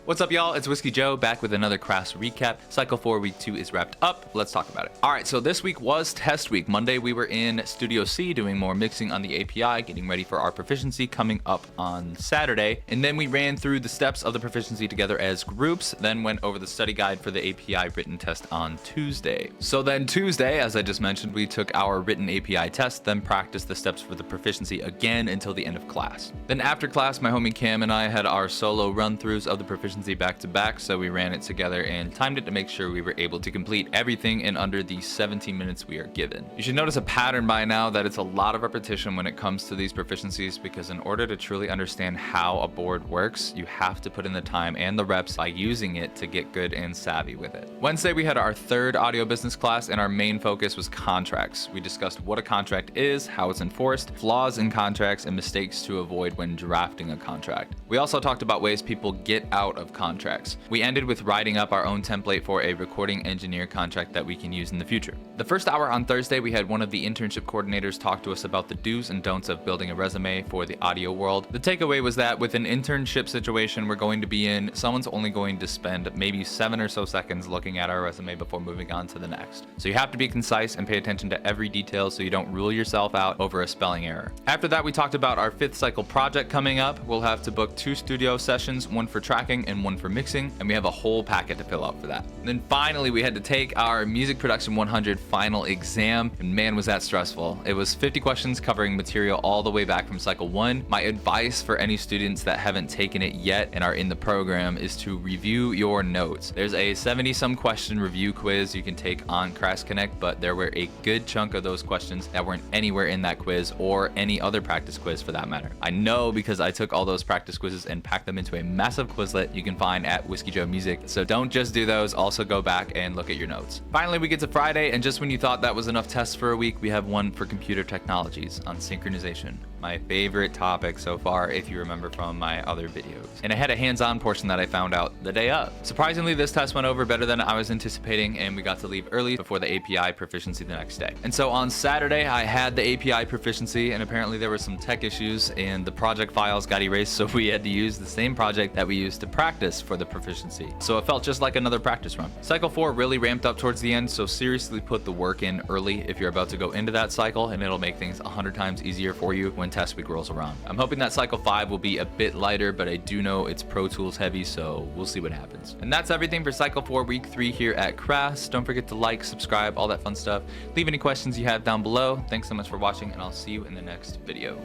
What's up, y'all? It's Whiskey Joe back with another CRAS recap. Cycle 4 week 2 is wrapped up. Let's talk about it. All right, so this week was test week. Monday we were in Studio C doing more mixing on the API, getting ready for our proficiency coming up on Saturday. And then we ran through the steps of the proficiency together as groups, then went over the study guide for the API written test on Tuesday. So then Tuesday, as I just mentioned, we took our written API test, then practiced the steps for the proficiency again until the end of class. Then after class, my homie Cam and I had our solo run-throughs of the proficiency back to back, so we ran it together and timed it to make sure we were able to complete everything in under the 17 minutes we are given. You should notice a pattern by now that it's a lot of repetition when it comes to these proficiencies, because in order to truly understand how a board works, you have to put in the time and the reps by using it to get good and savvy with it. Wednesday we had our third audio business class, and our main focus was contracts. We discussed what a contract is, how it's enforced, flaws in contracts, and mistakes to avoid when drafting a contract. We also talked about ways people get out of contracts. We ended with writing up our own template for a recording engineer contract that we can use in the future. The first hour on Thursday, we had one of the internship coordinators talk to us about the do's and don'ts of building a resume for the audio world. The takeaway was that with an internship situation we're going to be in, someone's only going to spend maybe 7 or so seconds looking at our resume before moving on to the next. So you have to be concise and pay attention to every detail so you don't rule yourself out over a spelling error. After that, we talked about our 5th cycle project coming up. We'll have to book 2 studio sessions, one for tracking and one for mixing, and we have a whole packet to fill out for that. And then finally, we had to take our Music Production 100 final exam, and man, was that stressful. It was 50 questions covering material all the way back from cycle 1. My advice for any students that haven't taken it yet and are in the program is to review your notes. There's a 70-some question review quiz you can take on CRAS Connect, but there were a good chunk of those questions that weren't anywhere in that quiz or any other practice quiz for that matter. I know because I took all those practice quizzes and packed them into a massive Quizlet you can find at Whiskey Joe Music. So don't just do those, also go back and look at your notes. Finally, we get to Friday, and just when you thought that was enough tests for a week, we have one for computer technologies on synchronization. My favorite topic so far, if you remember from my other videos. And I had a hands-on portion that I found out the day of. Surprisingly, this test went over better than I was anticipating, and we got to leave early before the API proficiency the next day. And so on Saturday, I had the API proficiency, and apparently there were some tech issues and the project files got erased, so we had to use the same project that we used to practice for the proficiency. So it felt just like another practice run. Cycle 4 really ramped up towards the end, so seriously put the work in early if you're about to go into that cycle, and it'll make things 100 times easier for you when test week rolls around. I'm hoping that cycle 5 will be a bit lighter, but I do know it's Pro Tools heavy, so we'll see what happens. And that's everything for cycle 4 week 3 here at CRAS. Don't forget to like, subscribe, all that fun stuff. Leave any questions you have down below. Thanks so much for watching, and I'll see you in the next video.